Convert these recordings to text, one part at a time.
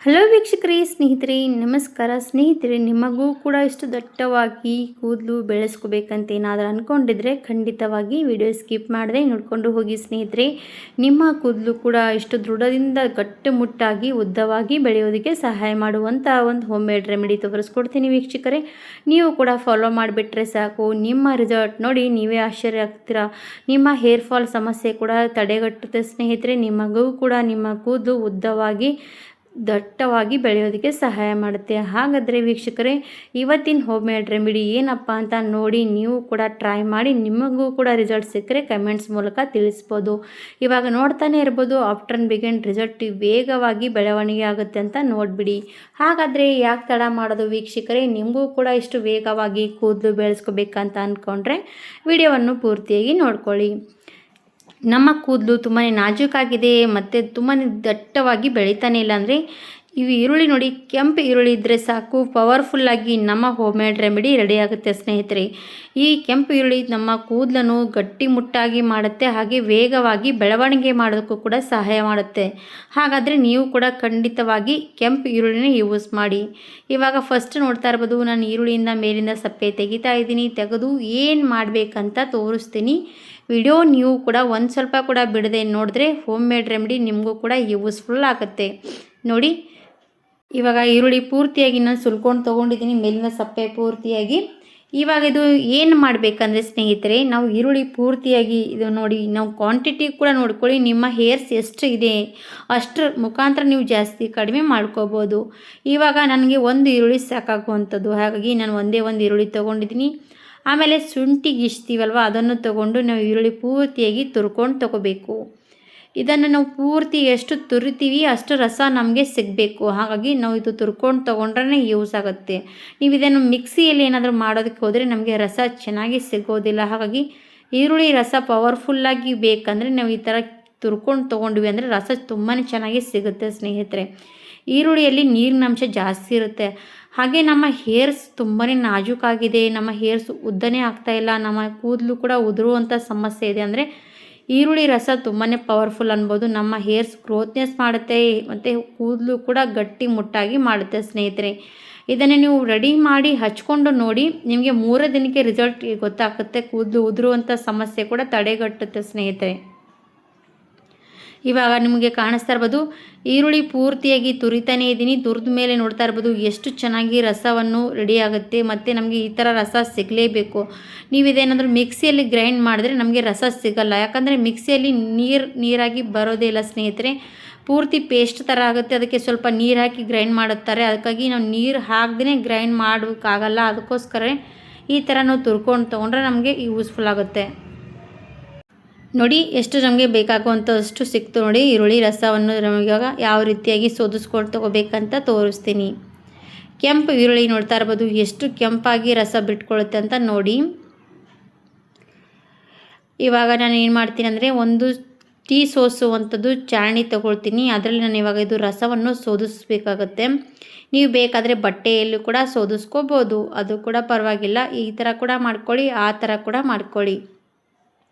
Hello ವೀಕ್ಷಕರೇ, ಸ್ನೇಹಿತರೆ ನಮಸ್ಕಾರ. ಸ್ನೇಹಿತರೆ, ನಿಮಗೂ ಕೂಡ ಇಷ್ಟು ದಟ್ಟವಾಗಿ ಕೂದಲು ಬೆಳೆಸ್ಕೋಬೇಕಂತ ಏನಾದರೂ ಅಂದ್ಕೊಂಡಿದ್ರೆ ಖಂಡಿತವಾಗಿ ವಿಡಿಯೋ ಸ್ಕಿಪ್ ಮಾಡದೆ ನೋಡಿಕೊಂಡು ಹೋಗಿ. ಸ್ನೇಹಿತರೆ, ನಿಮ್ಮ ಕೂದಲು ಕೂಡ ಇಷ್ಟು ದೃಢದಿಂದ ಗಟ್ಟುಮುಟ್ಟಾಗಿ ಉದ್ದವಾಗಿ ಬೆಳೆಯೋದಕ್ಕೆ ಸಹಾಯ ಮಾಡುವಂಥ ಒಂದು ಹೋಮ್ ಮೇಡ್ ರೆಮಿಡಿ ತೋರಿಸ್ಕೊಡ್ತೀನಿ. ವೀಕ್ಷಕರೇ, ನೀವು ಕೂಡ ಫಾಲೋ ಮಾಡಿಬಿಟ್ರೆ ಸಾಕು, ನಿಮ್ಮ ರಿಸಲ್ಟ್ ನೋಡಿ ನೀವೇ ಆಶ್ಚರ್ಯ ಆಗ್ತೀರಾ. ನಿಮ್ಮ ಹೇರ್ ಫಾಲ್ ಸಮಸ್ಯೆ ಕೂಡ ತಡೆಗಟ್ಟುತ್ತೆ. ಸ್ನೇಹಿತರೆ, ನಿಮಗೂ ಕೂಡ ನಿಮ್ಮ ಕೂದಲು ಉದ್ದವಾಗಿ ದಟ್ಟವಾಗಿ ಬೆಳೆಯೋದಕ್ಕೆ ಸಹಾಯ ಮಾಡುತ್ತೆ. ಹಾಗಾದರೆ ವೀಕ್ಷಕರೇ, ಇವತ್ತಿನ ಹೋಮ್ ಮೇಡ್ ರೆಮಿಡಿ ಏನಪ್ಪ ಅಂತ ನೋಡಿ ನೀವು ಕೂಡ ಟ್ರೈ ಮಾಡಿ ನಿಮಗೂ ಕೂಡ ರಿಸಲ್ಟ್ ಸಿಕ್ಕರೆ ಕಮೆಂಟ್ಸ್ ಮೂಲಕ ತಿಳಿಸ್ಬೋದು. ಇವಾಗ ನೋಡ್ತಾನೆ ಇರ್ಬೋದು, ಆಫ್ಟರ್ ಬಿಗಿನ್ ರಿಸಲ್ಟ್ ವೇಗವಾಗಿ ಬೆಳವಣಿಗೆ ಆಗುತ್ತೆ ಅಂತ ನೋಡಿಬಿಡಿ. ಹಾಗಾದರೆ ಯಾಕೆ ತಡ ಮಾಡೋದು ವೀಕ್ಷಕರೇ, ನಿಮಗೂ ಕೂಡ ಇಷ್ಟು ವೇಗವಾಗಿ ಕೂದಲು ಬೆಳೆಸ್ಕೋಬೇಕಂತ ಅಂದ್ಕೊಂಡ್ರೆ ವಿಡಿಯೋವನ್ನು ಪೂರ್ತಿಯಾಗಿ ನೋಡ್ಕೊಳ್ಳಿ. ನಮ್ಮ ಕೂದಲು ತುಂಬಾ ನಾಜೂಕಾಗಿದೆ ಮತ್ತು ತುಂಬಾ ದಟ್ಟವಾಗಿ ಬೆಳೀತಾನೆ ಇಲ್ಲ ಅಂದರೆ ಇವು ಈರುಳ್ಳಿ ನೋಡಿ, ಕೆಂಪು ಈರುಳ್ಳಿ ಇದ್ದರೆ ಸಾಕು, ಪವರ್ಫುಲ್ಲಾಗಿ ನಮ್ಮ ಹೋಮ್ ಮೇಡ್ ರೆಮಿಡಿ ರೆಡಿ ಆಗುತ್ತೆ. ಸ್ನೇಹಿತರೆ, ಈ ಕೆಂಪು ಈರುಳ್ಳಿ ನಮ್ಮ ಕೂದಲನ್ನು ಗಟ್ಟಿಮುಟ್ಟಾಗಿ ಮಾಡುತ್ತೆ, ಹಾಗೆ ವೇಗವಾಗಿ ಬೆಳವಣಿಗೆ ಮಾಡೋದಕ್ಕೂ ಕೂಡ ಸಹಾಯ ಮಾಡುತ್ತೆ. ಹಾಗಾದರೆ ನೀವು ಕೂಡ ಖಂಡಿತವಾಗಿ ಕೆಂಪು ಈರುಳ್ಳಿನ ಯೂಸ್ ಮಾಡಿ. ಇವಾಗ ಫಸ್ಟ್ ನೋಡ್ತಾ ಇರ್ಬೋದು, ನಾನು ಈರುಳ್ಳಿಯಿಂದ ಮೇಲಿಂದ ಸಪ್ಪೆ ತೆಗಿತಾ ಇದ್ದೀನಿ. ತೆಗೆದು ಏನು ಮಾಡಬೇಕಂತ ತೋರಿಸ್ತೀನಿ. ವಿಡಿಯೋ ನೀವು ಕೂಡ ಒಂದು ಸ್ವಲ್ಪ ಕೂಡ ಬಿಡದೆ ನೋಡಿದ್ರೆ ಹೋಮ್ ಮೇಡ್ ರೆಮಿಡಿ ನಿಮಗೂ ಕೂಡ ಯೂಸ್ಫುಲ್ ಆಗುತ್ತೆ. ನೋಡಿ, ಇವಾಗ ಈರುಳ್ಳಿ ಪೂರ್ತಿಯಾಗಿ ನಾನು ಸುಲ್ಕೊಂಡು ತೊಗೊಂಡಿದ್ದೀನಿ, ಮೇಲಿನ ಸಪ್ಪೆ ಪೂರ್ತಿಯಾಗಿ. ಇವಾಗ ಇದು ಏನು ಮಾಡಬೇಕಂದ್ರೆ ಸ್ನೇಹಿತರೆ, ನಾವು ಈರುಳ್ಳಿ ಪೂರ್ತಿಯಾಗಿ ಇದು ನೋಡಿ, ನಾವು ಕ್ವಾಂಟಿಟಿ ಕೂಡ ನೋಡ್ಕೊಳ್ಳಿ. ನಿಮ್ಮ ಹೇರ್ಸ್ ಎಷ್ಟು ಇದೆ ಅಷ್ಟರ ಮುಖಾಂತರ ನೀವು ಜಾಸ್ತಿ ಕಡಿಮೆ ಮಾಡ್ಕೋಬೋದು. ಇವಾಗ ನನಗೆ ಒಂದು ಈರುಳ್ಳಿ ಸಾಕಾಗುವಂಥದ್ದು, ಹಾಗಾಗಿ ನಾನು ಒಂದೇ ಒಂದು ಈರುಳ್ಳಿ ತೊಗೊಂಡಿದ್ದೀನಿ. ಆಮೇಲೆ ಶುಂಠಿಗೆ ಇಷ್ತೀವಲ್ವ, ಅದನ್ನು ತೊಗೊಂಡು ನಾವು ಈರುಳ್ಳಿ ಪೂರ್ತಿಯಾಗಿ ತುರ್ಕೊಂಡು ತೊಗೋಬೇಕು. ಇದನ್ನು ನಾವು ಪೂರ್ತಿ ಎಷ್ಟು ತುರಿತೀವಿ ಅಷ್ಟು ರಸ ನಮಗೆ ಸಿಗಬೇಕು. ಹಾಗಾಗಿ ನಾವು ಇದು ತುರ್ಕೊಂಡು ತೊಗೊಂಡ್ರೆ ಯೂಸ್ ಆಗುತ್ತೆ. ನೀವು ಇದನ್ನು ಮಿಕ್ಸಿಯಲ್ಲಿ ಏನಾದರೂ ಮಾಡೋದಕ್ಕೆ ಹೋದರೆ ನಮಗೆ ರಸ ಚೆನ್ನಾಗಿ ಸಿಗೋದಿಲ್ಲ. ಹಾಗಾಗಿ ಈರುಳ್ಳಿ ರಸ ಪವರ್ಫುಲ್ಲಾಗಿ ಬೇಕಂದರೆ ನಾವು ಈ ಥರ ತುರ್ಕೊಂಡು ತೊಗೊಂಡ್ವಿ ಅಂದರೆ ರಸ ತುಂಬಾ ಚೆನ್ನಾಗಿ ಸಿಗುತ್ತೆ. ಸ್ನೇಹಿತರೆ, ಈರುಳ್ಳಿಯಲ್ಲಿ ನೀರಿನಂಶ ಜಾಸ್ತಿ ಇರುತ್ತೆ. ಹಾಗೆ ನಮ್ಮ ಹೇರ್ಸ್ ತುಂಬಾ ನಾಜೂಕಾಗಿದೆ, ನಮ್ಮ ಹೇರ್ಸ್ ಉದ್ದನೇ ಆಗ್ತಾಯಿಲ್ಲ, ನಮ್ಮ ಕೂದಲು ಕೂಡ ಉದುರುವಂಥ ಸಮಸ್ಯೆ ಇದೆ ಅಂದರೆ ಈರುಳ್ಳಿ ರಸ ತುಂಬಾ ಪವರ್ಫುಲ್ ಅನ್ಬೋದು. ನಮ್ಮ ಹೇರ್ಸ್ ಗ್ರೋತ್ನೆಸ್ ಮಾಡುತ್ತೆ ಮತ್ತು ಕೂದಲು ಕೂಡ ಗಟ್ಟಿ ಮುಟ್ಟಾಗಿ ಮಾಡುತ್ತೆ. ಸ್ನೇಹಿತರೆ, ಇದನ್ನು ನೀವು ರೆಡಿ ಮಾಡಿ ಹಚ್ಕೊಂಡು ನೋಡಿ, ನಿಮಗೆ 3 ದಿನಕ್ಕೆ ರಿಸಲ್ಟ್ ಗೊತ್ತಾಗುತ್ತೆ. ಕೂದಲು ಉದುರುವಂಥ ಸಮಸ್ಯೆ ಕೂಡ ತಡೆಗಟ್ಟುತ್ತೆ. ಸ್ನೇಹಿತರೆ, ಇವಾಗ ನಿಮಗೆ ಕಾಣಿಸ್ತಾ ಇರ್ಬೋದು, ಈರುಳ್ಳಿ ಪೂರ್ತಿಯಾಗಿ ತುರಿತಾನೇ ಇದ್ದೀನಿ. ತುರಿದ ಮೇಲೆ ನೋಡ್ತಾ ಇರ್ಬೋದು ಎಷ್ಟು ಚೆನ್ನಾಗಿ ರಸವನ್ನು ರೆಡಿ ಆಗುತ್ತೆ. ಮತ್ತು ನಮಗೆ ಈ ಥರ ರಸ ಸಿಗಲೇಬೇಕು. ನೀವು ಇದೇನಾದರೂ ಮಿಕ್ಸಿಯಲ್ಲಿ ಗ್ರೈಂಡ್ ಮಾಡಿದ್ರೆ ನಮಗೆ ರಸ ಸಿಗಲ್ಲ, ಯಾಕಂದರೆ ಮಿಕ್ಸಿಯಲ್ಲಿ ನೀರಾಗಿ ಬರೋದೇ ಇಲ್ಲ. ಸ್ನೇಹಿತರೆ, ಪೂರ್ತಿ ಪೇಸ್ಟ್ ಥರ ಆಗುತ್ತೆ. ಅದಕ್ಕೆ ಸ್ವಲ್ಪ ನೀರು ಹಾಕಿ ಗ್ರೈಂಡ್ ಮಾಡುತ್ತಾರೆ. ಅದಕ್ಕಾಗಿ ನಾವು ನೀರು ಹಾಕ್ದೇ ಗ್ರೈಂಡ್ ಮಾಡೋಕ್ಕಾಗಲ್ಲ. ಅದಕ್ಕೋಸ್ಕರ ಈ ಥರ ನಾವು ತುರ್ಕೊಂಡು ತೊಗೊಂಡ್ರೆ ನಮಗೆ ಯೂಸ್ಫುಲ್ ಆಗುತ್ತೆ. ನೋಡಿ, ಎಷ್ಟು ನಮಗೆ ಬೇಕಾಗುವಂಥಷ್ಟು ಸಿಕ್ತು. ನೋಡಿ, ಈರುಳ್ಳಿ ರಸವನ್ನು ಇವಾಗ ಯಾವ ರೀತಿಯಾಗಿ ಸೋದಿಸ್ಕೊಂಡು ತೊಗೋಬೇಕಂತ ತೋರಿಸ್ತೀನಿ. ಕೆಂಪು ಈರುಳ್ಳಿ ನೋಡ್ತಾ ಇರ್ಬೋದು ಎಷ್ಟು ಕೆಂಪಾಗಿ ರಸ ಬಿಟ್ಕೊಳ್ಳುತ್ತೆ ಅಂತ ನೋಡಿ. ಇವಾಗ ನಾನು ಏನು ಮಾಡ್ತೀನಿ ಅಂದರೆ, ಒಂದು ಟೀ ಸೋಸುವಂಥದ್ದು ಚಾಣಿ ತೊಗೊಳ್ತೀನಿ. ಅದರಲ್ಲಿ ನಾನು ಇವಾಗ ಇದು ರಸವನ್ನು ಸೋದಿಸ್ಬೇಕಾಗತ್ತೆ. ನೀವು ಬೇಕಾದರೆ ಬಟ್ಟೆಯಲ್ಲೂ ಕೂಡ ಸೋದಿಸ್ಕೋಬೋದು, ಅದು ಕೂಡ ಪರವಾಗಿಲ್ಲ. ಈ ಥರ ಕೂಡ ಮಾಡ್ಕೊಳ್ಳಿ, ಆ ಥರ ಕೂಡ ಮಾಡ್ಕೊಳ್ಳಿ.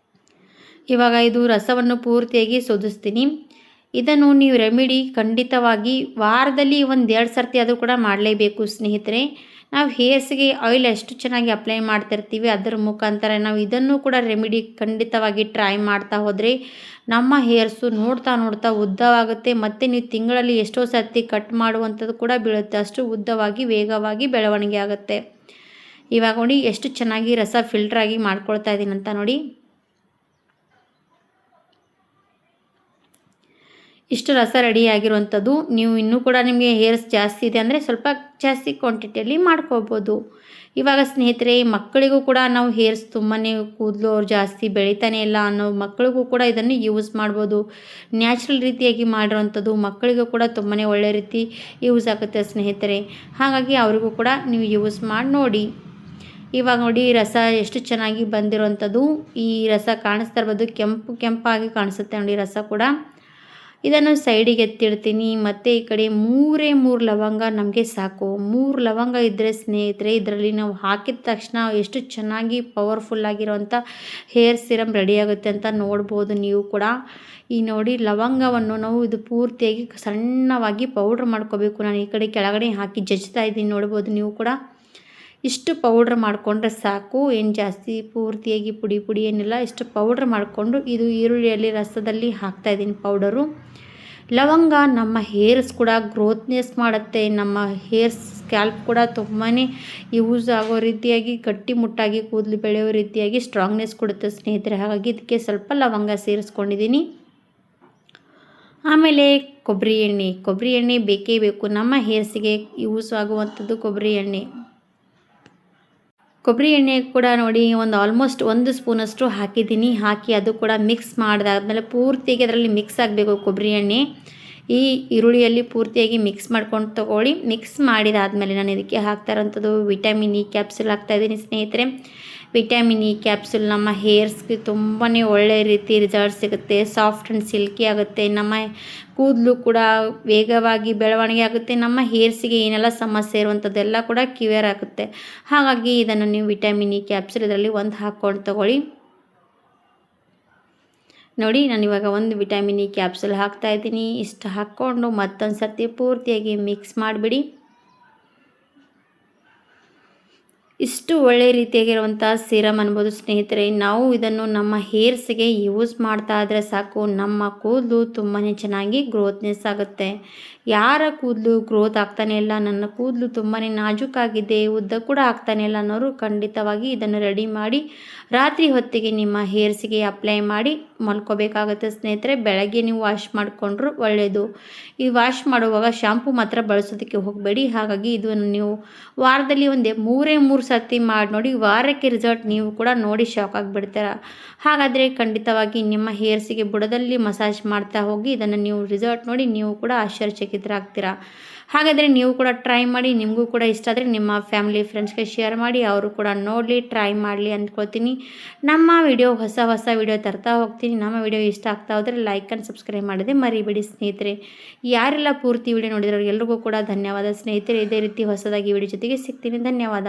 ಇವಾಗ ಇದು ರಸವನ್ನು ಪೂರ್ತಿಯಾಗಿ ಸೋದಿಸ್ತೀನಿ. ಇದನ್ನು ನೀವು ರೆಮಿಡಿ ಖಂಡಿತವಾಗಿ ವಾರದಲ್ಲಿ 1-2 ಸರ್ತಿ ಆದರೂ ಕೂಡ ಮಾಡಲೇಬೇಕು. ಸ್ನೇಹಿತರೆ, ನಾವು ಹೇರ್ಸ್ಗೆ ಆಯಿಲ್ ಎಷ್ಟು ಚೆನ್ನಾಗಿ ಅಪ್ಲೈ ಮಾಡ್ತಿರ್ತೀವಿ, ಅದರ ಮುಖಾಂತರ ನಾವು ಇದನ್ನು ಕೂಡ ರೆಮಿಡಿ ಖಂಡಿತವಾಗಿ ಟ್ರೈ ಮಾಡ್ತಾ ಹೋದರೆ ನಮ್ಮ ಹೇರ್ಸು ನೋಡ್ತಾ ನೋಡ್ತಾ ಉದ್ದವಾಗುತ್ತೆ. ಮತ್ತು ನೀವು ತಿಂಗಳಲ್ಲಿ ಎಷ್ಟೋ ಸರ್ತಿ ಕಟ್ ಮಾಡುವಂಥದ್ದು ಕೂಡ ಬೀಳುತ್ತೆ. ಅಷ್ಟು ಉದ್ದವಾಗಿ ವೇಗವಾಗಿ ಬೆಳವಣಿಗೆ ಆಗುತ್ತೆ. ಇವಾಗ ನೋಡಿ ಎಷ್ಟು ಚೆನ್ನಾಗಿ ರಸ ಫಿಲ್ಟ್ರಾಗಿ ಮಾಡ್ಕೊಳ್ತಾ ಇದ್ದೀನಿ ಅಂತ ನೋಡಿ. ಇಷ್ಟು ರಸ ರೆಡಿಯಾಗಿರುವಂಥದ್ದು. ನೀವು ಇನ್ನೂ ಕೂಡ ನಿಮಗೆ ಹೇರ್ಸ್ ಜಾಸ್ತಿ ಇದೆ ಅಂದರೆ ಸ್ವಲ್ಪ ಜಾಸ್ತಿ ಕ್ವಾಂಟಿಟಿಯಲ್ಲಿ ಮಾಡ್ಕೋಬೋದು. ಇವಾಗ ಸ್ನೇಹಿತರೆ, ಮಕ್ಕಳಿಗೂ ಕೂಡ ನಾವು ಹೇರ್ಸ್ ತುಂಬಾ ಕೂದಲು ಅವ್ರು ಜಾಸ್ತಿ ಬೆಳೀತಾನೆ ಇಲ್ಲ ಅನ್ನೋ ಮಕ್ಕಳಿಗೂ ಕೂಡ ಇದನ್ನು ಯೂಸ್ ಮಾಡ್ಬೋದು. ನ್ಯಾಚುರಲ್ ರೀತಿಯಾಗಿ ಮಾಡಿರೋವಂಥದ್ದು ಮಕ್ಕಳಿಗೂ ಕೂಡ ತುಂಬಾ ಒಳ್ಳೆ ರೀತಿ ಯೂಸ್ ಆಗುತ್ತೆ. ಸ್ನೇಹಿತರೆ, ಹಾಗಾಗಿ ಅವರಿಗೂ ಕೂಡ ನೀವು ಯೂಸ್ ಮಾಡಿ ನೋಡಿ. ಇವಾಗ ನೋಡಿ ರಸ ಎಷ್ಟು ಚೆನ್ನಾಗಿ ಬಂದಿರೋವಂಥದ್ದು. ಈ ರಸ ಕಾಣಿಸ್ತಾ ಇರ್ಬೋದು, ಕೆಂಪಾಗಿ ಕಾಣಿಸುತ್ತೆ ನೋಡಿ ರಸ ಕೂಡ. ಇದನ್ನು ಸೈಡಿಗೆ ಎತ್ತಿಡ್ತೀನಿ. ಮತ್ತು ಈ ಕಡೆ 3 ಲವಂಗ ನಮಗೆ ಸಾಕು. 3 ಲವಂಗ ಇದ್ದರೆ ಸ್ನೇಹಿತರೆ ಇದರಲ್ಲಿ ನಾವು ಹಾಕಿದ ತಕ್ಷಣ ಎಷ್ಟು ಚೆನ್ನಾಗಿ ಪವರ್ಫುಲ್ಲಾಗಿರೋಂಥ ಹೇರ್ ಸಿರಮ್ ರೆಡಿಯಾಗುತ್ತೆ ಅಂತ ನೋಡ್ಬೋದು ನೀವು ಕೂಡ. ಈ ನೋಡಿ ಲವಂಗವನ್ನು ನಾವು ಇದು ಪೂರ್ತಿಯಾಗಿ ಸಣ್ಣವಾಗಿ ಪೌಡ್ರ್ ಮಾಡ್ಕೋಬೇಕು. ನಾನು ಈ ಕಡೆ ಕೆಳಗಡೆ ಹಾಕಿ ಜಜ್ತಾ ಇದ್ದೀನಿ, ನೋಡ್ಬೋದು ನೀವು ಕೂಡ. ಇಷ್ಟು ಪೌಡ್ರ್ ಮಾಡಿಕೊಂಡ್ರೆ ಸಾಕು, ಏನು ಜಾಸ್ತಿ ಪೂರ್ತಿಯಾಗಿ ಪುಡಿ ಏನಿಲ್ಲ. ಇಷ್ಟು ಪೌಡ್ರ್ ಮಾಡಿಕೊಂಡು ಇದು ಈರುಳ್ಳಿಯಲ್ಲಿ ರಸದಲ್ಲಿ ಹಾಕ್ತಾಯಿದ್ದೀನಿ ಪೌಡರು. ಲವಂಗ ನಮ್ಮ ಹೇರ್ಸ್ ಕೂಡ ಗ್ರೋತ್ನೆಸ್ ಮಾಡುತ್ತೆ. ನಮ್ಮ ಹೇರ್ ಸ್ಕ್ಯಾಲ್ಪ್ ಕೂಡ ತುಂಬಾ ಯೂಸ್ ಆಗೋ ರೀತಿಯಾಗಿ ಗಟ್ಟಿಮುಟ್ಟಾಗಿ ಕೂದಲು ಬೆಳೆಯೋ ರೀತಿಯಾಗಿ ಸ್ಟ್ರಾಂಗ್ನೆಸ್ ಕೊಡುತ್ತೆ ಸ್ನೇಹಿತರೆ. ಹಾಗಾಗಿ ಇದಕ್ಕೆ ಸ್ವಲ್ಪ ಲವಂಗ ಸೇರಿಸ್ಕೊಂಡಿದ್ದೀನಿ. ಆಮೇಲೆ ಕೊಬ್ಬರಿ ಎಣ್ಣೆ ಬೇಕೇ ಬೇಕು. ನಮ್ಮ ಹೇರ್ಸಿಗೆ ಯೂಸ್ ಆಗುವಂಥದ್ದು ಕೊಬ್ಬರಿ ಎಣ್ಣೆ ಕೂಡ ನೋಡಿ ಆಲ್ಮೋಸ್ಟ್ 1 ಸ್ಪೂನಷ್ಟು ಹಾಕಿದ್ದೀನಿ. ಹಾಕಿ ಅದು ಕೂಡ ಮಿಕ್ಸ್ ಮಾಡಿದಾದ್ಮೇಲೆ ಪೂರ್ತಿಯಾಗಿ ಅದರಲ್ಲಿ ಮಿಕ್ಸ್ ಆಗಬೇಕು ಕೊಬ್ಬರಿ ಎಣ್ಣೆ. ಈ ಈರುಳ್ಳಿಯಲ್ಲಿ ಪೂರ್ತಿಯಾಗಿ ಮಿಕ್ಸ್ ಮಾಡ್ಕೊಂಡು ತೊಗೊಳ್ಳಿ. ಮಿಕ್ಸ್ ಮಾಡಿದಾದಮೇಲೆ ನಾನು ಇದಕ್ಕೆ ಹಾಕ್ತಾ ಇರೋಂಥದ್ದು ವಿಟಮಿನ್ ಇ ಕ್ಯಾಪ್ಸುಲ್ ಹಾಕ್ತಾಯಿದ್ದೀನಿ ಸ್ನೇಹಿತರೆ. ವಿಟಮಿನ್ ಇ ಕ್ಯಾಪ್ಸುಲ್ ನಮ್ಮ ಹೇರ್ಸ್ಗೆ ತುಂಬಾ ಒಳ್ಳೆಯ ರೀತಿ ರಿಸಲ್ಟ್ ಸಿಗುತ್ತೆ. ಸಾಫ್ಟ್ ಆ್ಯಂಡ್ ಸಿಲ್ಕಿ ಆಗುತ್ತೆ. ನಮ್ಮ ಕೂದಲು ಕೂಡ ವೇಗವಾಗಿ ಬೆಳವಣಿಗೆ ಆಗುತ್ತೆ. ನಮ್ಮ ಹೇರ್ಸಿಗೆ ಏನೆಲ್ಲ ಸಮಸ್ಯೆ ಇರುವಂಥದ್ದೆಲ್ಲ ಕೂಡ ಕ್ಲಿಯರ್ ಆಗುತ್ತೆ. ಹಾಗಾಗಿ ಇದನ್ನು ನೀವು ವಿಟಮಿನ್ ಇ ಕ್ಯಾಪ್ಸುಲ್ ಇದರಲ್ಲಿ ಒಂದು ಹಾಕ್ಕೊಂಡು ತೊಗೊಳ್ಳಿ. ನೋಡಿ ನಾನಿವಾಗ 1 ವಿಟಮಿನ್ ಇ ಕ್ಯಾಪ್ಸುಲ್ ಹಾಕ್ತಾಯಿದ್ದೀನಿ. ಇಷ್ಟು ಹಾಕ್ಕೊಂಡು ಮತ್ತೊಂದು ಸರ್ತಿ ಪೂರ್ತಿಯಾಗಿ ಮಿಕ್ಸ್ ಮಾಡಿಬಿಡಿ. ಇಷ್ಟು ಒಳ್ಳೆಯ ರೀತಿಯಾಗಿರುವಂಥ ಸಿರಮ್ ಅನ್ಬೋದು ಸ್ನೇಹಿತರೆ. ನಾವು ಇದನ್ನು ನಮ್ಮ ಹೇರ್ಸ್ಗೆ ಯೂಸ್ ಮಾಡ್ತಾ ಇದ್ರೆ ಸಾಕು, ನಮ್ಮ ಕೂದಲು ತುಂಬಾ ಚೆನ್ನಾಗಿ ಗ್ರೋತ್ನೆಸ್ ಆಗುತ್ತೆ. ಯಾರ ಕೂದಲು ಗ್ರೋತ್ ಆಗ್ತಾನೆ ಇಲ್ಲ, ನನ್ನ ಕೂದಲು ತುಂಬಾ ನಾಜೂಕಾಗಿದೆ, ಉದ್ದ ಕೂಡ ಆಗ್ತಾನೆ ಇಲ್ಲ ಅನ್ನೋರು ಖಂಡಿತವಾಗಿ ಇದನ್ನು ರೆಡಿ ಮಾಡಿ ರಾತ್ರಿ ಹೊತ್ತಿಗೆ ನಿಮ್ಮ ಹೇರ್ಸ್ಗೆ ಅಪ್ಲೈ ಮಾಡಿ ಮಲ್ಕೋಬೇಕಾಗುತ್ತೆ ಸ್ನೇಹಿತರೆ. ಬೆಳಗ್ಗೆ ನೀವು ವಾಶ್ ಮಾಡಿಕೊಂಡ್ರು ಒಳ್ಳೆಯದು. ಈ ವಾಶ್ ಮಾಡುವಾಗ ಶಾಂಪು ಮಾತ್ರ ಬಳಸೋದಕ್ಕೆ ಹೋಗಬೇಡಿ. ಹಾಗಾಗಿ ಇದನ್ನು ನೀವು ವಾರದಲ್ಲಿ 3 ಸರ್ತಿ ಮಾಡಿ ನೋಡಿ. ವಾರಕ್ಕೆ ರಿಸಲ್ಟ್ ನೀವು ಕೂಡ ನೋಡಿ ಶಾಕ್ ಆಗಿಬಿಡ್ತೀರ. ಹಾಗಾದರೆ ಖಂಡಿತವಾಗಿ ನಿಮ್ಮ ಹೇರ್ಸಿಗೆ ಬುಡದಲ್ಲಿ ಮಸಾಜ್ ಮಾಡ್ತಾ ಹೋಗಿ ಇದನ್ನು ನೀವು ರಿಸಲ್ಟ್ ನೋಡಿ ನೀವು ಕೂಡ ಆಶ್ಚರ್ಯಚಕಿತರಾಗ್ತೀರಾ. ಹಾಗಾದರೆ ನೀವು ಕೂಡ ಟ್ರೈ ಮಾಡಿ. ನಿಮಗೂ ಕೂಡ ಇಷ್ಟ ಆದರೆ ನಿಮ್ಮ ಫ್ಯಾಮಿಲಿ ಫ್ರೆಂಡ್ಸ್ಗೆ ಶೇರ್ ಮಾಡಿ, ಅವರು ಕೂಡ ನೋಡಲಿ, ಟ್ರೈ ಮಾಡಲಿ ಅಂದ್ಕೊಳ್ತೀನಿ. ನಮ್ಮ ವಿಡಿಯೋ ಹೊಸ ವಿಡಿಯೋ ತರ್ತಾ ಹೋಗ್ತೀನಿ. ನಮ್ಮ ವಿಡಿಯೋ ಇಷ್ಟ ಆಗ್ತಾ ಹೋದರೆ ಲೈಕ್ ಆ್ಯಂಡ್ ಸಬ್ಸ್ಕ್ರೈಬ್ ಮಾಡೋದೇ ಮರಿಬೇಡಿ ಸ್ನೇಹಿತರೆ. ಯಾರೆಲ್ಲ ಪೂರ್ತಿ ವಿಡಿಯೋ ನೋಡಿದ್ರು ಎಲ್ರಿಗೂ ಕೂಡ ಧನ್ಯವಾದ ಸ್ನೇಹಿತರೆ. ಇದೇ ರೀತಿ ಹೊಸದಾಗಿ ವಿಡಿಯೋ ಜೊತೆಗೆ ಸಿಗ್ತೀನಿ. ಧನ್ಯವಾದ.